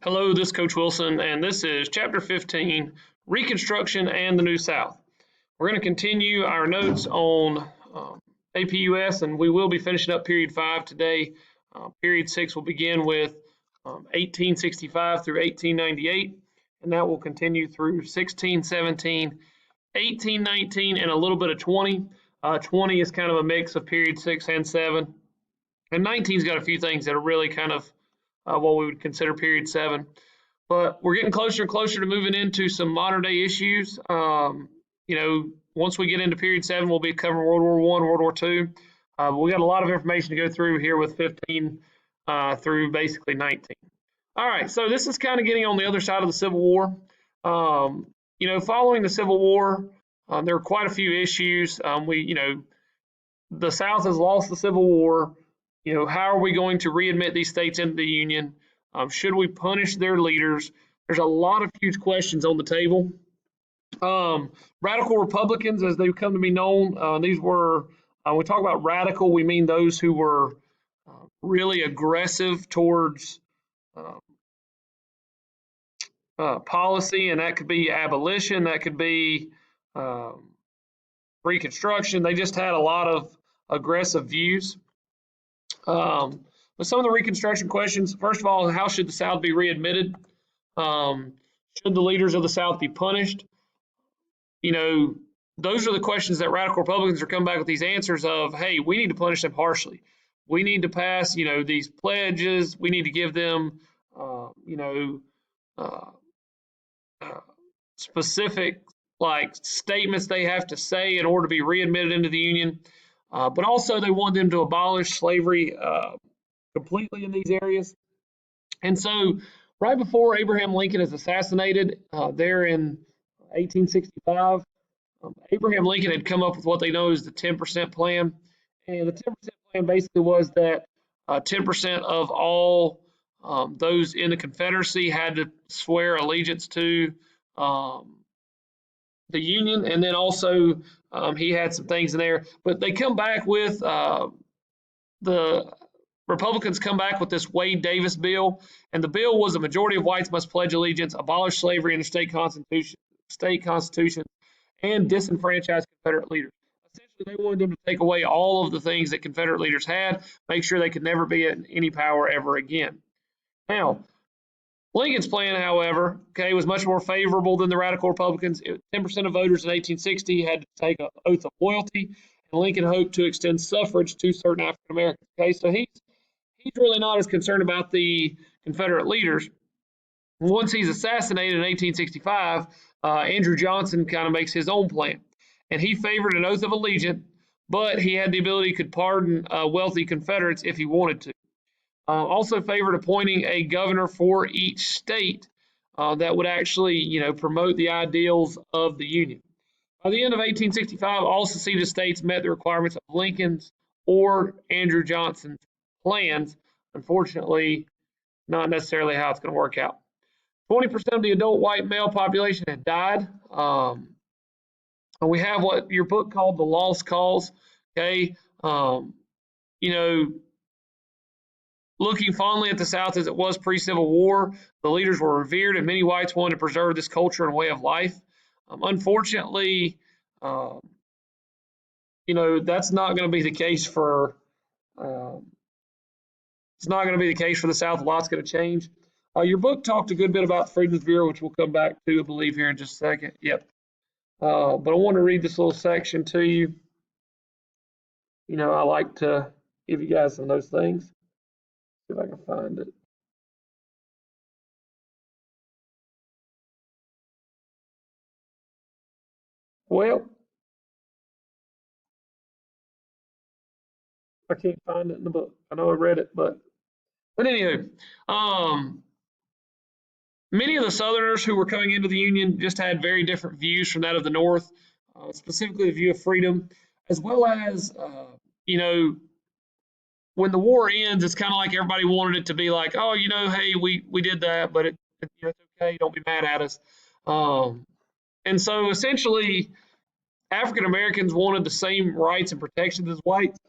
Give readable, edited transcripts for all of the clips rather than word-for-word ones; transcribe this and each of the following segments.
Hello, this is Coach Wilson, and this is Chapter 15, Reconstruction and the New South. We're going to continue our notes on APUS, and we will be finishing up Period 5 today. Period 6 will begin with 1865 through 1898, and that will continue through 1617, 1819, and a little bit of 20. 20 is kind of a mix of Period 6 and 7, and 19's got a few things that are really kind of what we would consider Period 7. But we're getting closer and closer to moving into some modern day issues. Once we get into Period 7, we'll be covering World War I, World War II. We got a lot of information to go through here with 15 through basically 19. All right, so this is kind of getting on the other side of the Civil War. Following the Civil War, there were quite a few issues. The South has lost the Civil War. How are we going to readmit these states into the Union? Should we punish their leaders? There's a lot of huge questions on the table. Radical Republicans, as they've come to be known, these were, when we talk about radical, we mean those who were really aggressive towards policy, and that could be abolition, that could be Reconstruction. They just had a lot of aggressive views. But some of the Reconstruction questions, first of all, how should the South be readmitted? Should the leaders of the South be punished? Those are the questions that Radical Republicans are coming back with these answers of, hey, we need to punish them harshly. We need to pass, these pledges. We need to give them, specific statements they have to say in order to be readmitted into the Union. But also they wanted them to abolish slavery completely in these areas. And so right before Abraham Lincoln is assassinated there in 1865, Abraham Lincoln had come up with what they know as the 10% plan. And the 10% plan basically was that 10% of all those in the Confederacy had to swear allegiance to the Union, and then also he had some things in there. But they come back with the Republicans come back with this Wade Davis bill, and the bill was a majority of whites must pledge allegiance, abolish slavery in the state constitution, and disenfranchise Confederate leaders. Essentially, they wanted them to take away all of the things that Confederate leaders had, make sure they could never be in any power ever again. Now, Lincoln's plan, however, was much more favorable than the Radical Republicans. 10% of voters in 1860 had to take an oath of loyalty, and Lincoln hoped to extend suffrage to certain African Americans. So he's really not as concerned about the Confederate leaders. Once he's assassinated in 1865, Andrew Johnson kind of makes his own plan, and he favored an oath of allegiance, but he had the ability to pardon wealthy Confederates if he wanted to. Also favored appointing a governor for each state that would actually, promote the ideals of the Union. By the end of 1865, all seceded states met the requirements of Lincoln's or Andrew Johnson's plans. Unfortunately, not necessarily how it's going to work out. 20% of the adult white male population had died. And we have what your book called the lost cause. Looking fondly at the South as it was pre-Civil War, the leaders were revered, and many whites wanted to preserve this culture and way of life. Unfortunately, that's not going to be the case for. It's not going to be the case for the South. A lot's going to change. Your book talked a good bit about the Freedmen's Bureau, which we'll come back to, I believe, here in just a second. Yep. But I want to read this little section to you. I like to give you guys some of those things. See if I can find it. Well, I can't find it in the book. I know I read it, but anywho, many of the Southerners who were coming into the Union just had very different views from that of the North, specifically the view of freedom, as well as, when the war ends, it's kind of like everybody wanted it to be like, oh, hey, we did that, but it's okay, don't be mad at us. And so essentially, African Americans wanted the same rights and protections as whites,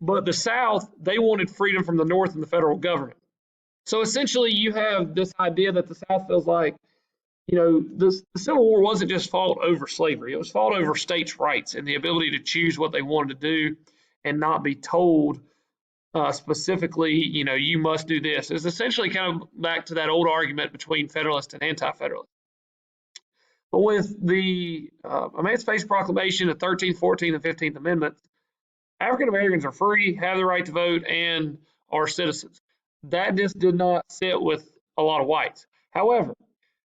but the South, they wanted freedom from the North and the federal government. So essentially, you have this idea that the South feels like, the Civil War wasn't just fought over slavery; it was fought over states' rights and the ability to choose what they wanted to do, and not be told specifically, you must do this. It's essentially kind of back to that old argument between Federalists and Anti-Federalists. But with the Emancipation Proclamation, the 13th, 14th, and 15th Amendments, African Americans are free, have the right to vote, and are citizens. That just did not sit with a lot of whites. However,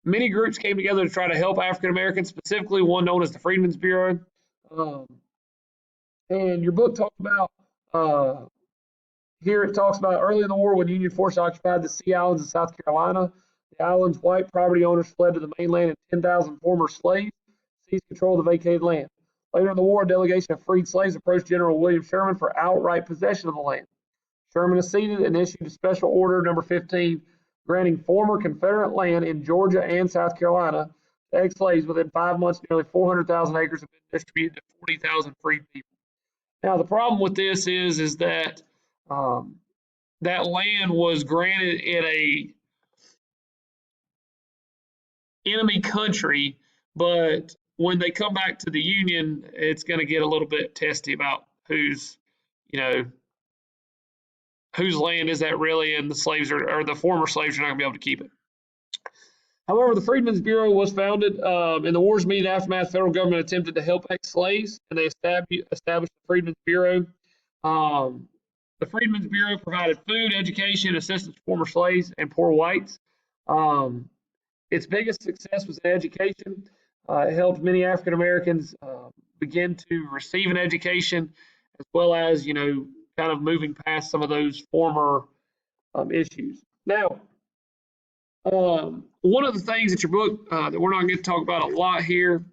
many groups came together to try to help African Americans, specifically one known as the Freedmen's Bureau. Um, and your book talks about, here it talks about early in the war when Union forces occupied the Sea Islands of South Carolina. The island's white property owners fled to the mainland and 10,000 former slaves seized control of the vacated land. Later in the war, a delegation of freed slaves approached General William Sherman for outright possession of the land. Sherman acceded and issued a special order number 15, granting former Confederate land in Georgia and South Carolina to ex-slaves. Within 5 months, nearly 400,000 acres have been distributed to 40,000 freed people. Now, the problem with this is that that land was granted in a enemy country, but when they come back to the Union, it's going to get a little bit testy about whose land is that really, and the slaves or the former slaves are not going to be able to keep it. However, the Freedmen's Bureau was founded in the war's immediate aftermath. The federal government attempted to help ex-slaves, and they established the Freedmen's Bureau. The Freedmen's Bureau provided food, education, assistance to former slaves and poor whites. Its biggest success was in education. It helped many African Americans begin to receive an education, as well as, kind of moving past some of those former issues. Now, one of the things that your book that we're not going to talk about a lot here,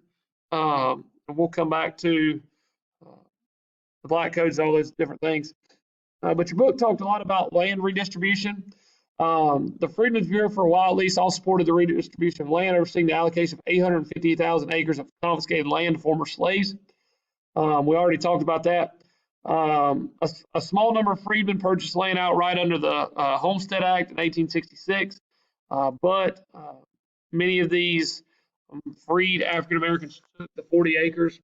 and we'll come back to the black codes and all those different things. But your book talked a lot about land redistribution. The Freedmen's Bureau, for a while at least, all supported the redistribution of land, overseeing the allocation of 850,000 acres of confiscated land to former slaves. We already talked about that. A small number of freedmen purchased land outright under the Homestead Act in 1866, but many of these freed African Americans took the 40 acres.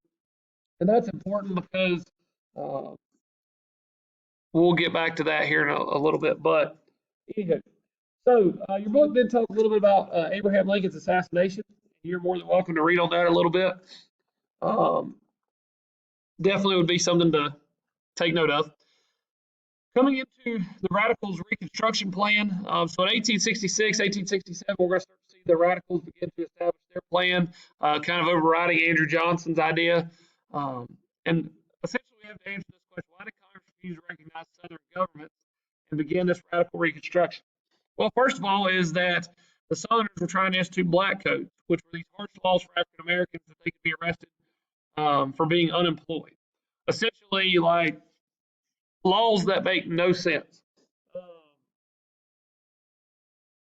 And that's important because we'll get back to that here in a little bit. But anywho, so your book did talk a little bit about Abraham Lincoln's assassination. You're more than welcome to read on that a little bit. Definitely would be something to take note of. Coming into the Radicals' Reconstruction Plan, so in 1866, 1867, we're going to start to see the Radicals begin to establish their plan, kind of overriding Andrew Johnson's idea. And essentially, we have to answer this question: why did Congress refuse to recognize Southern governments and begin this radical Reconstruction? Well, first of all, is that the Southerners were trying to institute black codes, which were these harsh laws for African Americans that they could be arrested for being unemployed. Essentially, like laws that make no sense.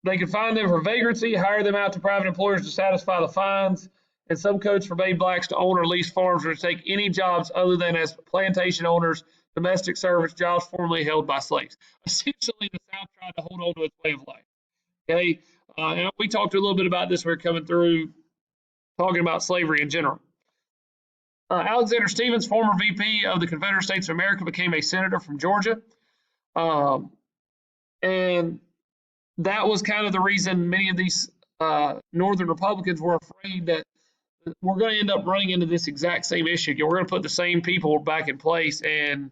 They could fine them for vagrancy, hire them out to private employers to satisfy the fines, and some codes forbade blacks to own or lease farms or to take any jobs other than as plantation owners, domestic service jobs formerly held by slaves. Essentially, the South tried to hold on to its way of life. Okay, and we talked a little bit about this. We're coming through talking about slavery in general. Alexander Stephens, former VP of the Confederate States of America, became a senator from Georgia. And that was kind of the reason many of these Northern Republicans were afraid that we're going to end up running into this exact same issue. We're going to put the same people back in place, and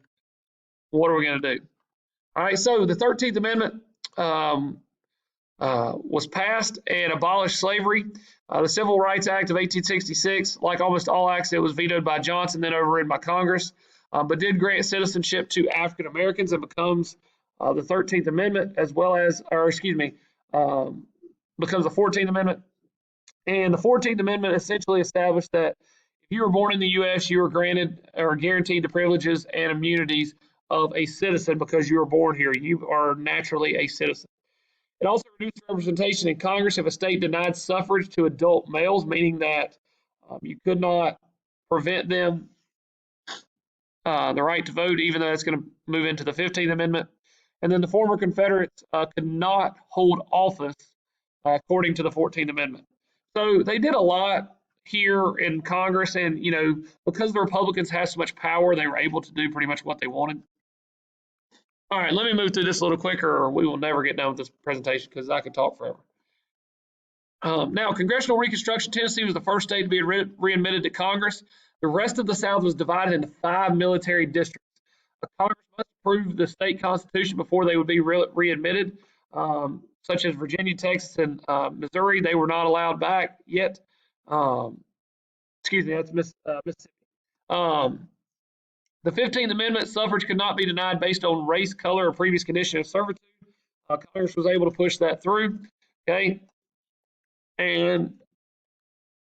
what are we going to do? All right, so the 13th Amendment was passed and abolished slavery. The Civil Rights Act of 1866, like almost all acts, it was vetoed by Johnson, then overridden by Congress, but did grant citizenship to African Americans and becomes the 13th Amendment, as well as, becomes the 14th Amendment. And the 14th Amendment essentially established that if you were born in the U.S., you were granted or guaranteed the privileges and immunities of a citizen because you were born here. You are naturally a citizen. It also reduced representation in Congress if a state denied suffrage to adult males, meaning that you could not prevent them the right to vote, even though that's going to move into the 15th Amendment. and then the former Confederates could not hold office according to the 14th Amendment. So they did a lot here in Congress, and because the Republicans had so much power, they were able to do pretty much what they wanted. All right, let me move through this a little quicker, or we will never get done with this presentation because I could talk forever. Now, congressional Reconstruction, Tennessee was the first state to be readmitted to Congress. The rest of the South was divided into 5 military districts. Congress must approve the state constitution before they would be readmitted, such as Virginia, Texas, and Missouri. They were not allowed back yet. Excuse me, that's Mississippi. The 15th Amendment, suffrage could not be denied based on race, color, or previous condition of servitude. Congress was able to push that through. Okay, and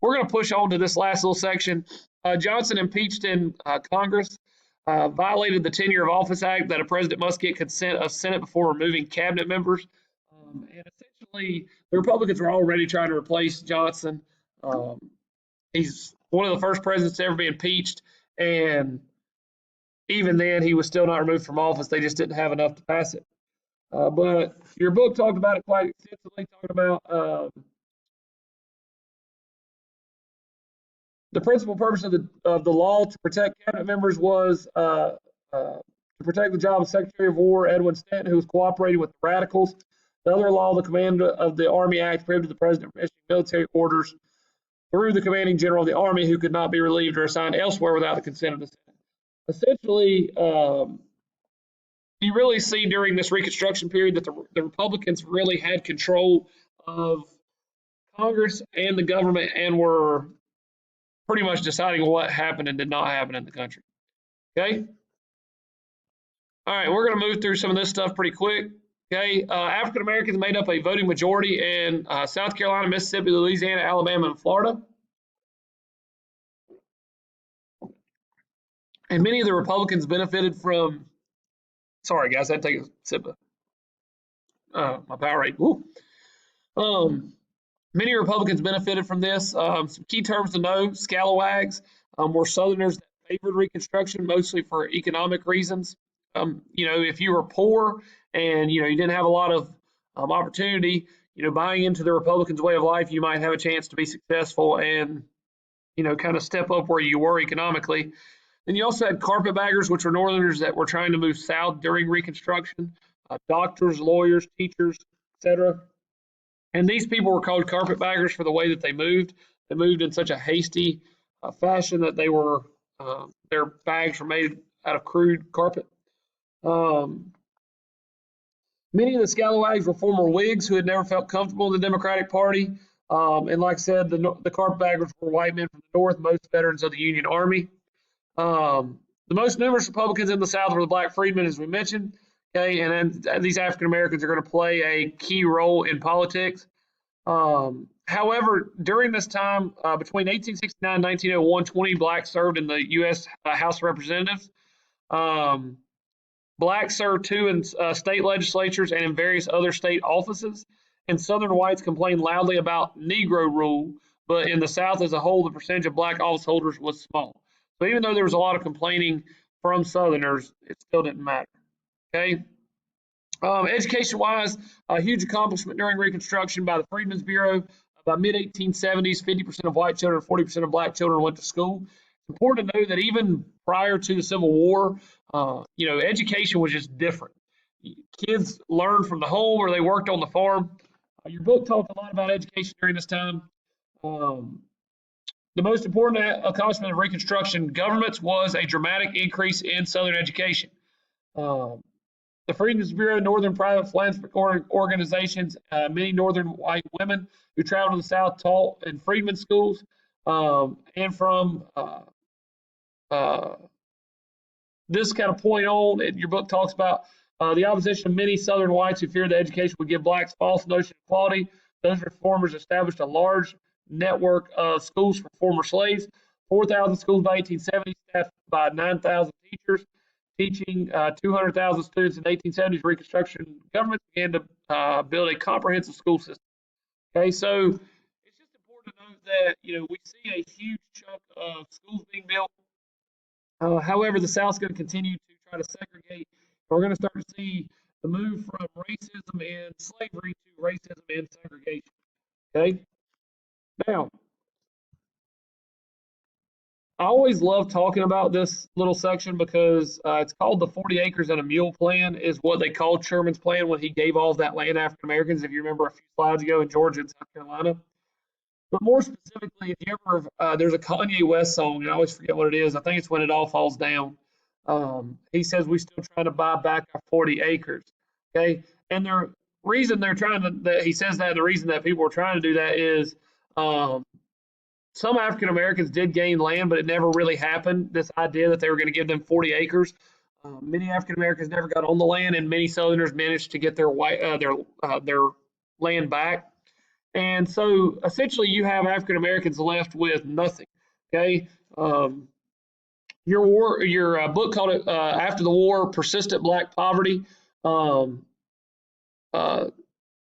we're going to push on to this last little section. Johnson impeached in Congress, violated the Tenure of Office Act that a president must get consent of Senate before removing cabinet members. And essentially, the Republicans were already trying to replace Johnson. He's one of the first presidents to ever be impeached, and even then, he was still not removed from office. They just didn't have enough to pass it. But your book talked about it quite extensively, talking about the principal purpose of the law to protect cabinet members was to protect the job of Secretary of War Edwin Stanton, who was cooperating with the radicals. The other law, the Command of the Army Act, prohibited the president from issuing military orders through the commanding general of the Army, who could not be relieved or assigned elsewhere without the consent of the Senate. Essentially, you really see during this Reconstruction period that the Republicans really had control of Congress and the government and were pretty much deciding what happened and did not happen in the country. Okay? All right, we're going to move through some of this stuff pretty quick. Okay, African Americans made up a voting majority in South Carolina, Mississippi, Louisiana, Alabama, and Florida. And many of the Republicans benefited from, sorry guys, I had to take a sip of my Powerade. Woo. Many Republicans benefited from this. Some key terms to know: scalawags were Southerners that favored Reconstruction, mostly for economic reasons. If you were poor and you didn't have a lot of opportunity, buying into the Republicans' way of life, you might have a chance to be successful and kind of step up where you were economically. Then you also had carpetbaggers, which were Northerners that were trying to move south during Reconstruction, doctors, lawyers, teachers, etc. And these people were called carpetbaggers for the way that they moved. They moved in such a hasty fashion that they were their bags were made out of crude carpet. Many of the scalawags were former Whigs who had never felt comfortable in the Democratic Party. And like I said, the carpetbaggers were white men from the North, most veterans of the Union Army. The most numerous Republicans in the South were the black freedmen, as we mentioned. Okay, and then these African Americans are going to play a key role in politics. However, during this time, between 1869 and 1901, 20 blacks served in the U.S. House of Representatives. Blacks served too in state legislatures and in various other state offices. And Southern whites complained loudly about Negro rule, but in the South as a whole, the percentage of black office holders was small. So even though there was a lot of complaining from Southerners, it still didn't matter. Okay. Education-wise, a huge accomplishment during Reconstruction by the Freedmen's Bureau. By mid-1870s, 50% of white children, 40% of black children went to school. It's important to know that even prior to the Civil War, education was just different. Kids learned from the home or they worked on the farm. Your book talked a lot about education during this time. The most important accomplishment of Reconstruction governments was a dramatic increase in Southern education. The Freedmen's Bureau, Northern private philanthropic organizations, many Northern white women who traveled to the South taught in freedmen schools, and from this kind of point on, your book talks about the opposition of many Southern whites who feared that education would give blacks false notion of equality. Those reformers established a large network of schools for former slaves, 4,000 schools by 1870, staffed by 9,000 teachers. Teaching 200,000 students in the 1870s, Reconstruction governments began to build a comprehensive school system. Okay, so it's just important to note that we see a huge chunk of schools being built. However, the South's going to continue to try to segregate. We're going to start to see the move from racism and slavery to racism and segregation. Okay. Now, I always love talking about this little section because it's called the 40 acres and a mule plan, is what they called Sherman's plan when he gave all of that land to African Americans, if you remember a few slides ago in Georgia and South Carolina. But more specifically, if you ever, there's a Kanye West song, and I always forget what it is. I think it's When It All Falls Down. He says, we still trying to buy back our 40 acres. Okay. And the reason they're trying to, that he says that, the reason that people are trying to do that is, um, some African Americans did gain land, but it never really happened. This idea that they were going to give them 40 acres. Many African Americans never got on the land, and many Southerners managed to get their land back. And so essentially, you have African Americans left with nothing. Okay. Your book called it After the War: Persistent Black Poverty. Um, uh,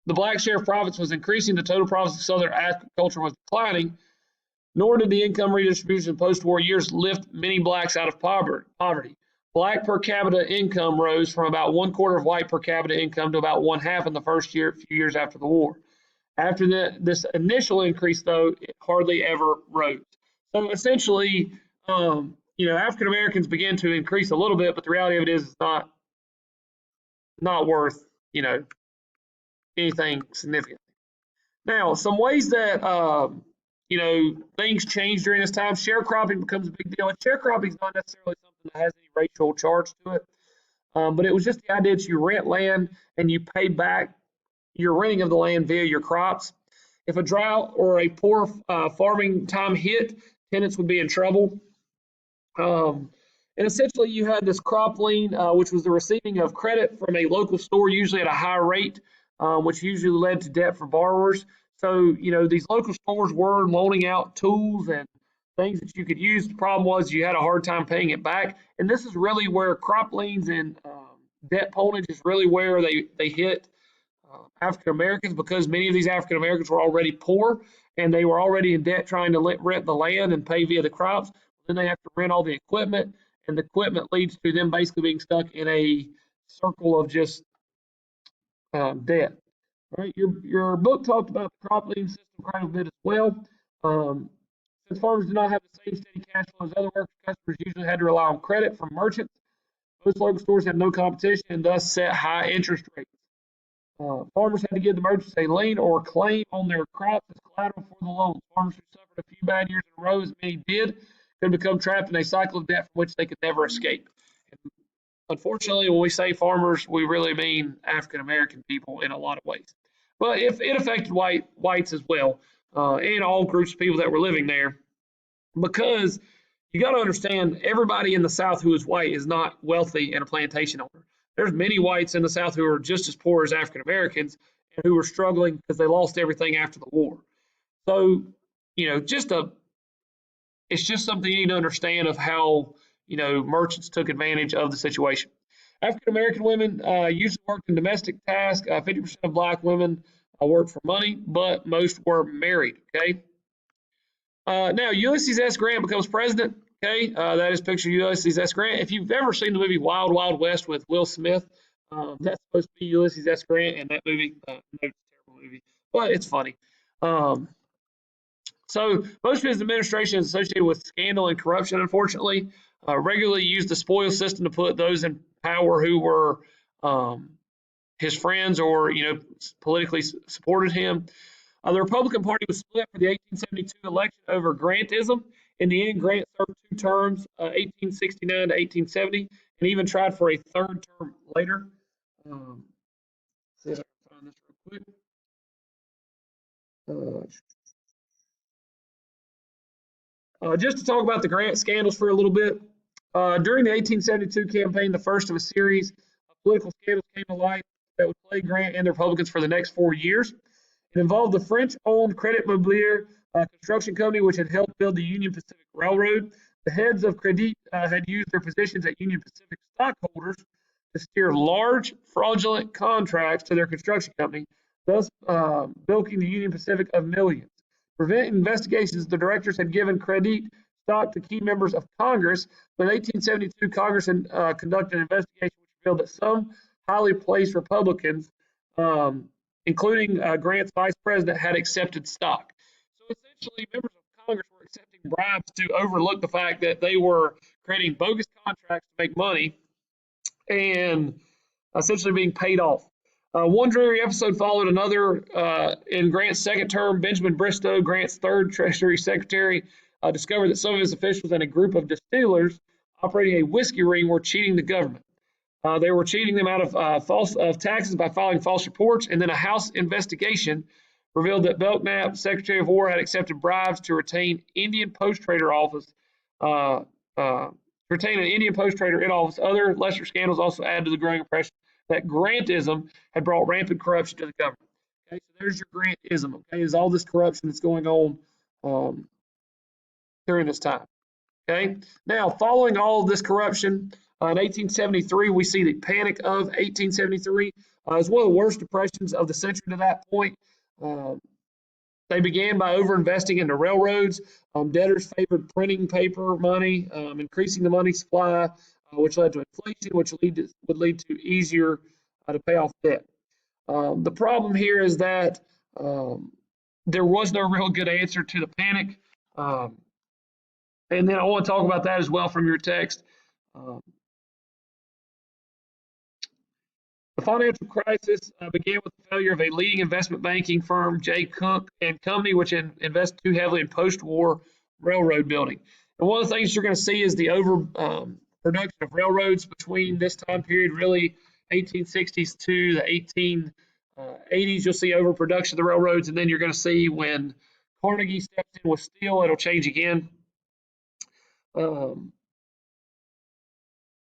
the black share of profits was increasing. The total profits of Southern agriculture was declining. Nor did the income redistribution in post-war years lift many blacks out of poverty. Black per capita income rose from about one quarter of white per capita income to about one half in the few years after the war. After this initial increase, though, it hardly ever rose. So essentially, African Americans began to increase a little bit, but the reality of it is it's not worth, anything significant. Now, some ways that things change during this time. Sharecropping becomes a big deal, and sharecropping is not necessarily something that has any racial charge to it, but it was just the idea that you rent land and you pay back your renting of the land via your crops. If a drought or a poor farming time hit, tenants would be in trouble. And essentially, you had this crop lien, which was the receiving of credit from a local store, usually at a high rate, which usually led to debt for borrowers. So, these local stores were loaning out tools and things that you could use. The problem was you had a hard time paying it back. And this is really where crop liens and debt ponage is really where they hit African Americans, because many of these African Americans were already poor and they were already in debt trying to rent the land and pay via the crops. Then they have to rent all the equipment, and the equipment leads to them basically being stuck in a circle of just debt. All right, your book talked about the crop lien system quite a bit as well. Um, since farmers do not have the same steady cash flow as other workers, customers usually had to rely on credit from merchants. Most local stores had no competition and thus set high interest rates. Farmers had to give the merchants a lien or claim on their crops as collateral for the loan. Farmers who suffered a few bad years in a row, as many did, could become trapped in a cycle of debt from which they could never escape. And unfortunately, when we say farmers, we really mean African American people in a lot of ways. But if it affected whites as well, and all groups of people that were living there, because you got to understand, everybody in the South who is white is not wealthy and a plantation owner. There's many whites in the South who are just as poor as African Americans and who are struggling because they lost everything after the war. So, it's just something you need to understand of how, merchants took advantage of the situation. African American women usually worked in domestic tasks. 50% of black women worked for money, but most were married. Okay. Now, Ulysses S. Grant becomes president. Okay, that is picture Ulysses S. Grant. If you've ever seen the movie Wild Wild West with Will Smith, that's supposed to be Ulysses S. Grant in that movie. No, it's a terrible movie, but it's funny. So most of his administration is associated with scandal and corruption, unfortunately. Regularly used the spoil system to put those in power who were his friends or, politically supported him. The Republican Party was split for the 1872 election over Grantism. In the end, Grant served 2 terms, 1869 to 1870, and even tried for a 3rd term later. See if I can find this real quick. Just to talk about the Grant scandals for a little bit. During the 1872 campaign, the first of a series of political scandals came to light that would plague Grant and the Republicans for the next 4 years. It involved the French-owned Credit Mobilier construction company, which had helped build the Union Pacific Railroad. The heads of Credit had used their positions at Union Pacific stockholders to steer large, fraudulent contracts to their construction company, thus bilking the Union Pacific of millions. To prevent investigations, the directors had given Credit stock to key members of Congress. But in 1872, Congress conducted an investigation which revealed that some highly placed Republicans, including Grant's vice president, had accepted stock. So essentially, members of Congress were accepting bribes to overlook the fact that they were creating bogus contracts to make money and essentially being paid off. One dreary episode followed another. In Grant's second term, Benjamin Bristow, Grant's third Treasury Secretary, discovered that some of his officials and a group of distillers operating a whiskey ring were cheating the government. They were cheating them out of taxes by filing false reports, and then a House investigation revealed that Belknap, Secretary of War, had accepted bribes to retain Indian Post Trader office. Uh, retain an Indian Post Trader in office. Other lesser scandals also add to the growing impression that Grantism had brought rampant corruption to the government. Okay, so there's your Grantism. Okay, is all this corruption that's going on during this time. Okay, now following all of this corruption, in 1873 we see the Panic of 1873. It's one of the worst depressions of the century to that point. They began by overinvesting in the railroads. Debtors favored printing paper money, increasing the money supply, which led to inflation, which would lead to easier to pay off debt. The problem here is that there was no real good answer to the panic. And then I want to talk about that as well from your text. The financial crisis began with the failure of a leading investment banking firm, J. Cook and Company, which invested too heavily in post-war railroad building. And one of the things you're going to see is the overproduction of railroads between this time period, really 1860s to the 1880s. You'll see overproduction of the railroads, and then you're going to see when Carnegie steps in with steel, it'll change again.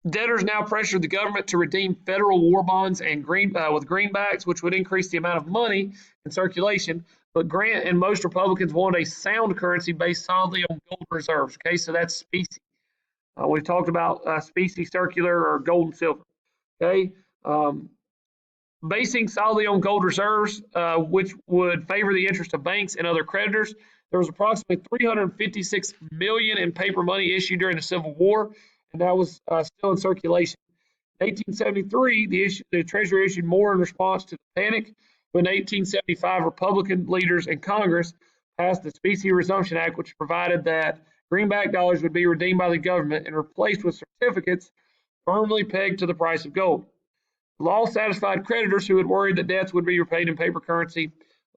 Debtors now pressured the government to redeem federal war bonds and with greenbacks, which would increase the amount of money in circulation. But Grant and most Republicans wanted a sound currency based solidly on gold reserves. Okay, so that's specie. We've talked about specie, circular, or gold and silver. Okay, basing solidly on gold reserves, which would favor the interest of banks and other creditors. There was approximately 356 million in paper money issued during the Civil War, and that was still in circulation. In 1873, the Treasury issued more in response to the panic. But in 1875, Republican leaders in Congress passed the Specie Resumption Act, which provided that greenback dollars would be redeemed by the government and replaced with certificates firmly pegged to the price of gold. The law satisfied creditors who had worried that debts would be repaid in paper currency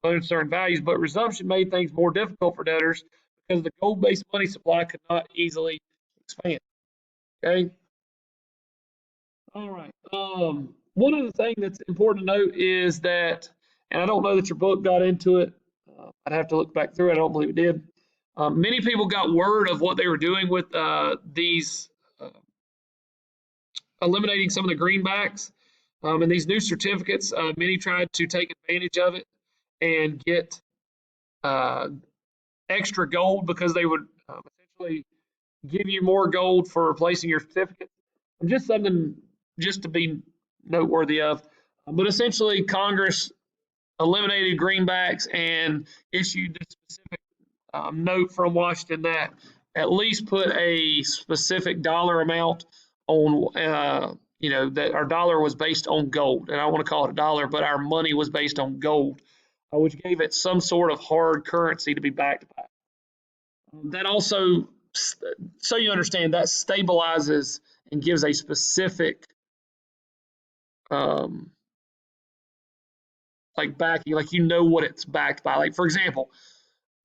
of uncertain values, but resumption made things more difficult for debtors because the gold-based money supply could not easily expand. Okay. All right. One other thing that's important to note is that, and I don't know that your book got into it. I'd have to look back through it. I don't believe it did. Many people got word of what they were doing with these eliminating some of the greenbacks and these new certificates. Many tried to take advantage of it and get extra gold because they would essentially give you more gold for replacing your certificate. Just something just to be noteworthy of. But essentially, Congress eliminated greenbacks and issued this specific note from Washington that at least put a specific dollar amount on, that our dollar was based on gold. And I don't want to call it a dollar, but our money was based on gold, which gave it some sort of hard currency to be backed by. That also, so you understand, that stabilizes and gives a specific like backing, like what it's backed by. Like, for example,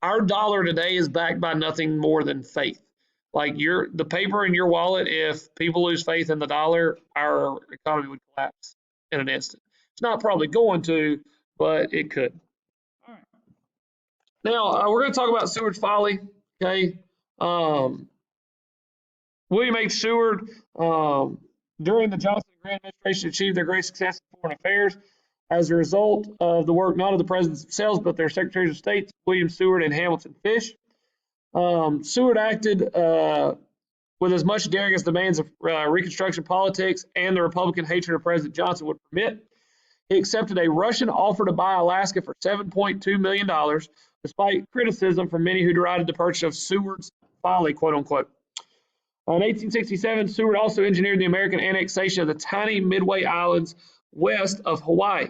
our dollar today is backed by nothing more than faith. Like the paper in your wallet, if people lose faith in the dollar, our economy would collapse in an instant. It's not probably going to, but it could. All right. Now we're going to talk about Seward's folly. Okay. William H. Seward, during the Johnson and Grant administration, achieved their great success in foreign affairs as a result of the work not of the presidents themselves, but their secretaries of state, William Seward and Hamilton Fish. Seward acted with as much daring as demands of Reconstruction politics and the Republican hatred of President Johnson would permit. He accepted a Russian offer to buy Alaska for $7.2 million, despite criticism from many who derided the purchase of Seward's folly, quote unquote. In 1867, Seward also engineered the American annexation of the tiny Midway Islands west of Hawaii.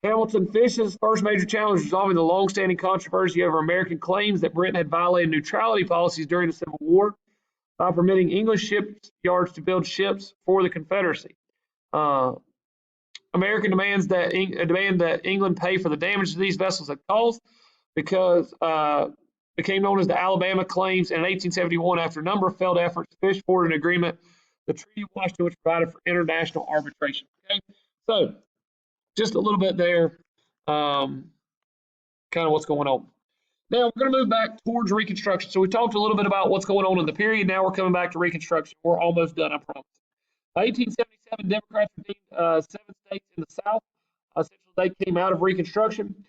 Hamilton Fish's first major challenge was resolving the long-standing controversy over American claims that Britain had violated neutrality policies during the Civil War by permitting English shipyards to build ships for the Confederacy. Uh, American demands that demand that England pay for the damage these vessels had caused, because became known as the Alabama Claims. And in 1871, after a number of failed efforts, Fish forwarded an agreement, the Treaty of Washington, which provided for international arbitration. Okay, so just a little bit there, kind of what's going on. Now we're going to move back towards Reconstruction. So we talked a little bit about what's going on in the period. Now we're coming back to Reconstruction. We're almost done, I promise. 1877, Democrats redeemed 7 states in the South. Essentially, they came out of Reconstruction.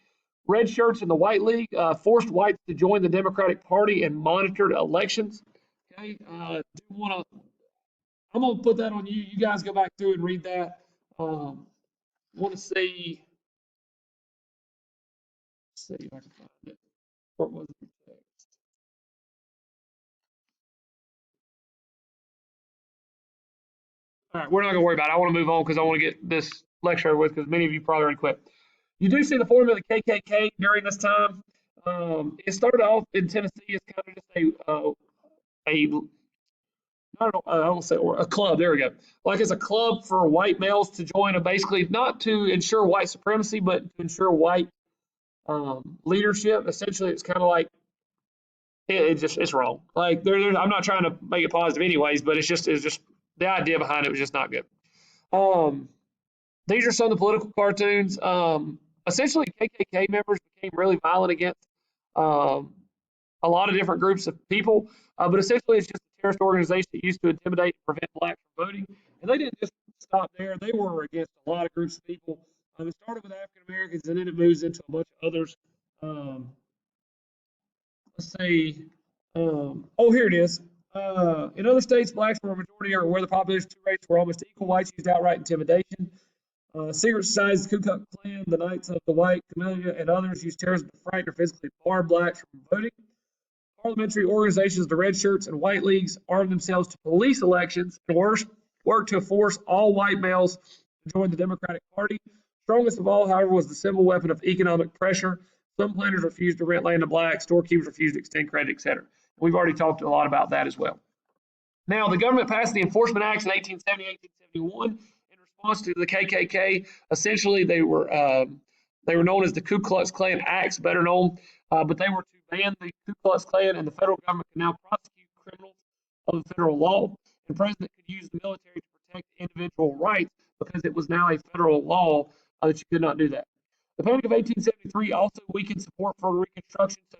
Red shirts in the White League forced whites to join the Democratic Party and monitored elections. Okay, I'm going to put that on you. You guys go back through and read that. Want to see. Let's see if I can find it. What was the text? All right, we're not going to worry about it. I want to move on because I want to get this lecture over with, because many of you probably already quit. You do see the formula of the KKK during this time. It started off in Tennessee as kind of just I don't say a club. There we go. Like it's a club for white males to join, basically not to ensure white supremacy, but to ensure white leadership. Essentially, it's kind of like it's wrong. Like I'm not trying to make it positive, anyways, but it's just the idea behind it was just not good. These are some of the political cartoons. Essentially, KKK members became really violent against a lot of different groups of people, but essentially it's just a terrorist organization that used to intimidate and prevent blacks from voting. And they didn't just stop there. They were against a lot of groups of people. It started with African Americans, and then it moves into a bunch of others. Let's see. Here it is. In other states, blacks were a majority, or where the population two races were almost equal. Whites used outright intimidation. Secret societies, the Ku Klux Klan, the Knights of the White Camellia, and others used terrorism to frighten or physically bar blacks from voting. Parliamentary organizations, the Red Shirts and White Leagues, armed themselves to police elections and worked to force all white males to join the Democratic Party. Strongest of all, however, was the simple weapon of economic pressure. Some planters refused to rent land to blacks, storekeepers refused to extend credit, etc. We've already talked a lot about that as well. Now, the government passed the Enforcement Acts in 1870, 1871 in response to the KKK. Essentially, they were known as the Ku Klux Klan Acts, better known, but they were to ban the Ku Klux Klan, and the federal government can now prosecute criminals of the federal law. The president could use the military to protect individual rights, because it was now a federal law that you could not do that. The Panic of 1873 also weakened support for Reconstruction. So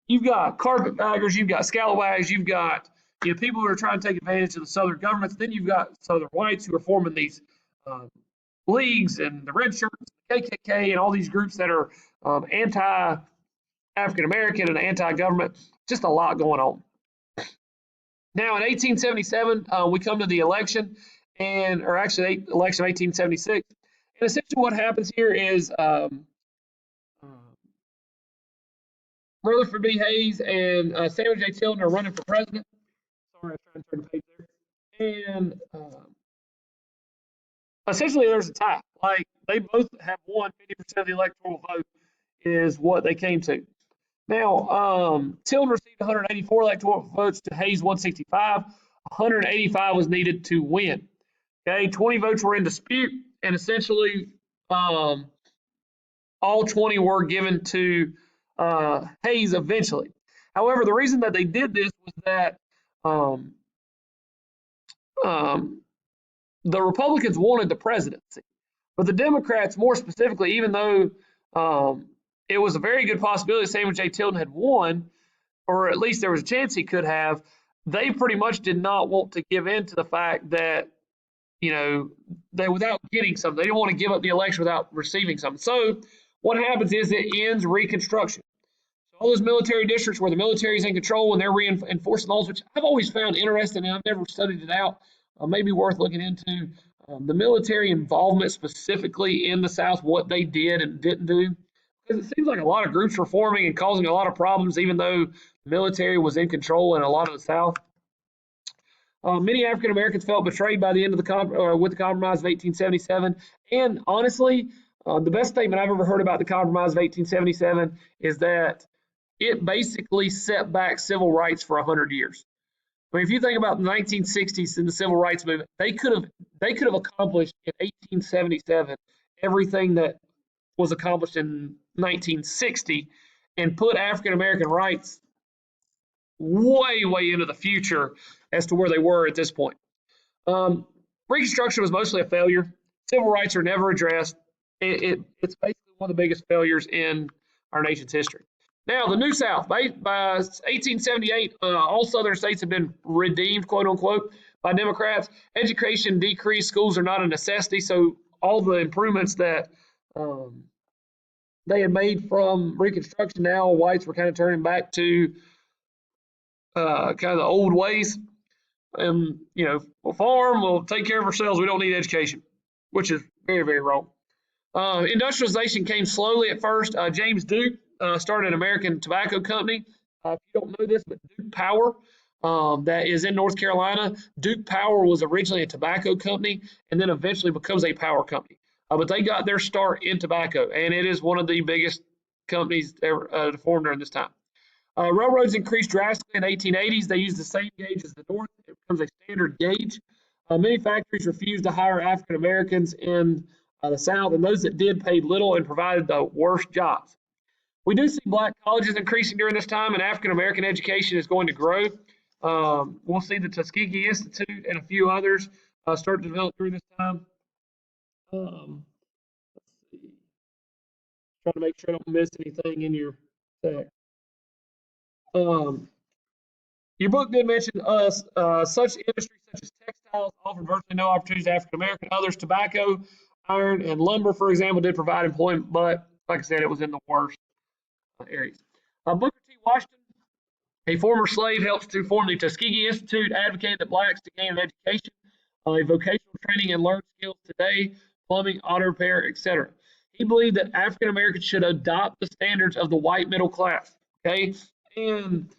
you've got carpetbaggers, you've got scalawags, you've got people who are trying to take advantage of the Southern governments. Then you've got Southern whites who are forming these leagues, and the Red Shirts, the KKK, and all these groups that are anti-African American and anti-government. Just a lot going on. Now, in 1877, we come to the election, or actually, election of 1876. And essentially, what happens here is Rutherford B. Hayes and Samuel J. Tilden are running for president. Sorry, I was trying to turn the page there. And essentially, there's a tie. Like, they both have won 50% of the electoral vote, is what they came to. Now, Tilden received 184 electoral votes to Hayes 165. 185 was needed to win. Okay, 20 votes were in dispute, and essentially all 20 were given to Hayes eventually. However, the reason that they did this was that the Republicans wanted the presidency, but the Democrats, more specifically, even though it was a very good possibility Samuel J. Tilden had won, or at least there was a chance he could have, they pretty much did not want to give in to the fact that, they without getting something, they didn't want to give up the election without receiving something. So what happens is it ends Reconstruction. So all those military districts where the military is in control and they're reinforcing laws, which I've always found interesting, and I've never studied it out, maybe worth looking into, the military involvement specifically in the South, what they did and didn't do. Because it seems like a lot of groups were forming and causing a lot of problems, even though the military was in control in a lot of the South. Many African Americans felt betrayed by the end of with the Compromise of 1877. And honestly, the best statement I've ever heard about the Compromise of 1877 is that it basically set back civil rights for 100 years. I mean, if you think about the 1960s and the civil rights movement, they could have accomplished in 1877 everything that was accomplished in 1960 and put African American rights way into the future as to where they were at this point. Reconstruction was mostly a failure. Civil rights are never addressed. It's basically one of the biggest failures in our nation's history. Now, the New South, by 1878, all southern states have been redeemed, quote unquote, by Democrats. Education decreased, schools are not a necessity, so all the improvements that they had made from Reconstruction, now whites were kind of turning back to kind of the old ways. We'll farm, we'll take care of ourselves, we don't need education, which is very wrong. Industrialization came slowly at first. James Duke started an American Tobacco Company. If you don't know this, but Duke Power, that is in North Carolina. Duke Power was originally a tobacco company and then eventually becomes a power company. But they got their start in tobacco, and it is one of the biggest companies ever formed during this time. Railroads increased drastically in the 1880s. They used the same gauge as the North. It becomes a standard gauge. Many factories refused to hire African Americans in the South, and those that did paid little and provided the worst jobs. We do see black colleges increasing during this time, and African American education is going to grow. We'll see the Tuskegee Institute and a few others start to develop during this time. Let's see. Trying to make sure I don't miss anything in your text. Your book did mention such industries such as textiles offered virtually no opportunities to African American. Others, tobacco, iron, and lumber, for example, did provide employment, but like I said, it was in the worst areas. Booker T. Washington, a former slave, helped to form the Tuskegee Institute, advocated that blacks to gain an education, a vocational training, and learn skills today, plumbing, auto repair, etc. He believed that African Americans should adopt the standards of the white middle class. Okay, and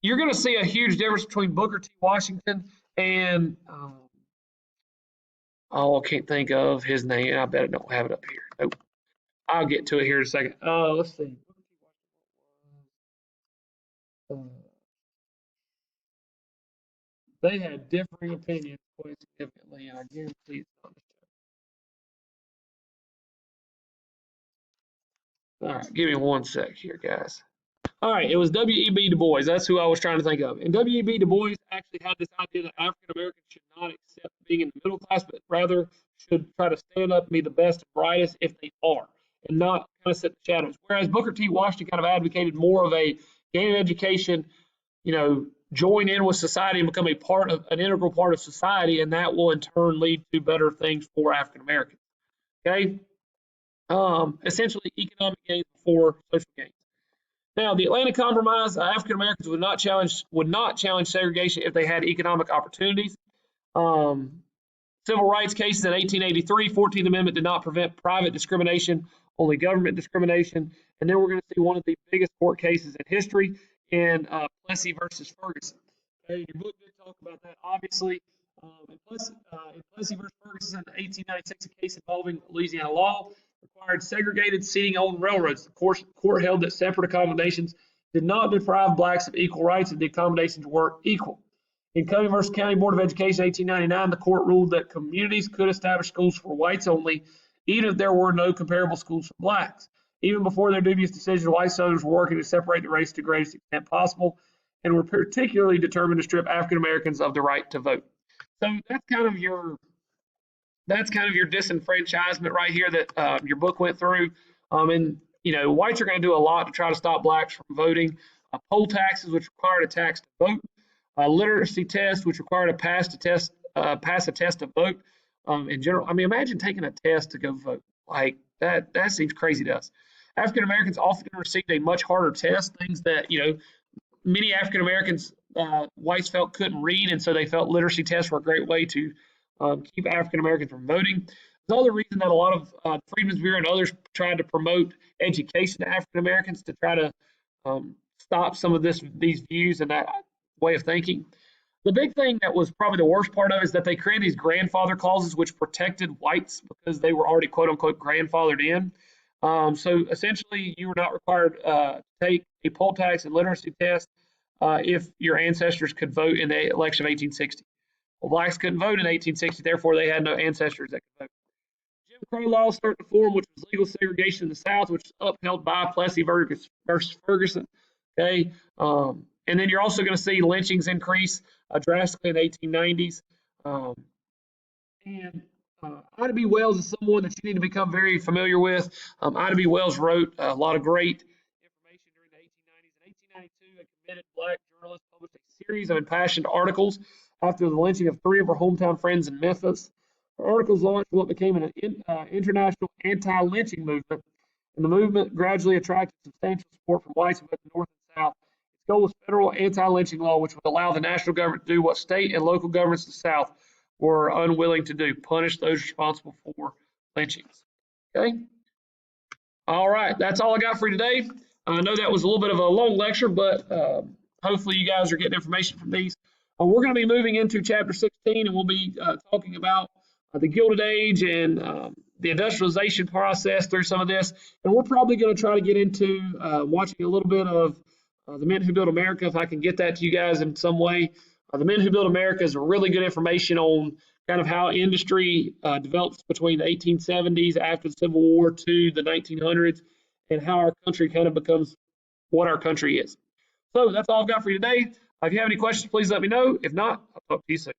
you're going to see a huge difference between Booker T. Washington and I can't think of his name. I bet I don't have it up here. Nope. I'll get to it here in a second. Let's see. They had differing opinions quite significantly, and I guarantee it's not the show. All right, give me one sec here, guys. All right, it was W.E.B. Du Bois. That's who I was trying to think of. And W.E.B. Du Bois actually had this idea that African Americans should not accept being in the middle class, but rather should try to stand up and be the best and brightest if they are, and not kind of sit in the shadows. Whereas Booker T. Washington kind of advocated more of a gain an education, join in with society and become an integral part of society, and that will in turn lead to better things for African Americans. Okay, essentially economic gains before social gains. Now, the Atlanta Compromise, African Americans would not challenge segregation if they had economic opportunities. Civil rights cases in 1883, 14th Amendment did not prevent private discrimination, only government discrimination. And then we're going to see one of the biggest court cases in history in Plessy versus Ferguson. Okay, your book did talk about that, obviously. In Plessy versus Ferguson, in 1896, a case involving Louisiana law required segregated seating on railroads. The court held that separate accommodations did not deprive blacks of equal rights if the accommodations were equal. In Covey versus County Board of Education, 1899, the court ruled that communities could establish schools for whites only, even if there were no comparable schools for blacks. Even before their dubious decision, white Southerners were working to separate the race to the greatest extent possible, and were particularly determined to strip African Americans of the right to vote. So that's kind of your disenfranchisement right here that your book went through. Whites are going to do a lot to try to stop blacks from voting. Poll taxes, which required a tax to vote. Literacy test, which required to pass a test to vote. In general, I mean, imagine taking a test to go vote. Like that seems crazy to us. African Americans often received a much harder test, things that many African Americans whites felt couldn't read, and so they felt literacy tests were a great way to keep African Americans from voting. There's another reason that a lot of Freedmen's Bureau and others tried to promote education to African Americans to try to stop some of these views and that way of thinking. The big thing that was probably the worst part of it is that they created these grandfather clauses which protected whites because they were already quote unquote grandfathered in. So essentially, you were not required to take a poll tax and literacy test if your ancestors could vote in the election of 1860. Well, blacks couldn't vote in 1860, therefore they had no ancestors that could vote. Jim Crow laws start to form, which was legal segregation in the South, which is upheld by Plessy versus Ferguson. Okay, and then you're also going to see lynchings increase drastically in the 1890s. Um, and Ida B. Wells is someone that you need to become very familiar with. Ida B. Wells wrote a lot of great information during the 1890s. In 1892, a committed black journalist published a series of impassioned articles after the lynching of three of her hometown friends in Memphis. Her articles launched what became an international anti-lynching movement, and the movement gradually attracted substantial support from whites in both the North and South. Its goal was federal anti-lynching law, which would allow the national government to do what state and local governments in the South were unwilling to do, punish those responsible for lynchings. Okay? All right, that's all I got for you today. I know that was a little bit of a long lecture, but hopefully you guys are getting information from these. We're going to be moving into chapter 16, and we'll be talking about the Gilded Age and the industrialization process through some of this. And we're probably going to try to get into watching a little bit of The Men Who Built America, if I can get that to you guys in some way. The Men Who Built America is really good information on kind of how industry develops between the 1870s after the Civil War to the 1900s, and how our country kind of becomes what our country is. So that's all I've got for you today. If you have any questions, please let me know. If not, I'll talk to you soon.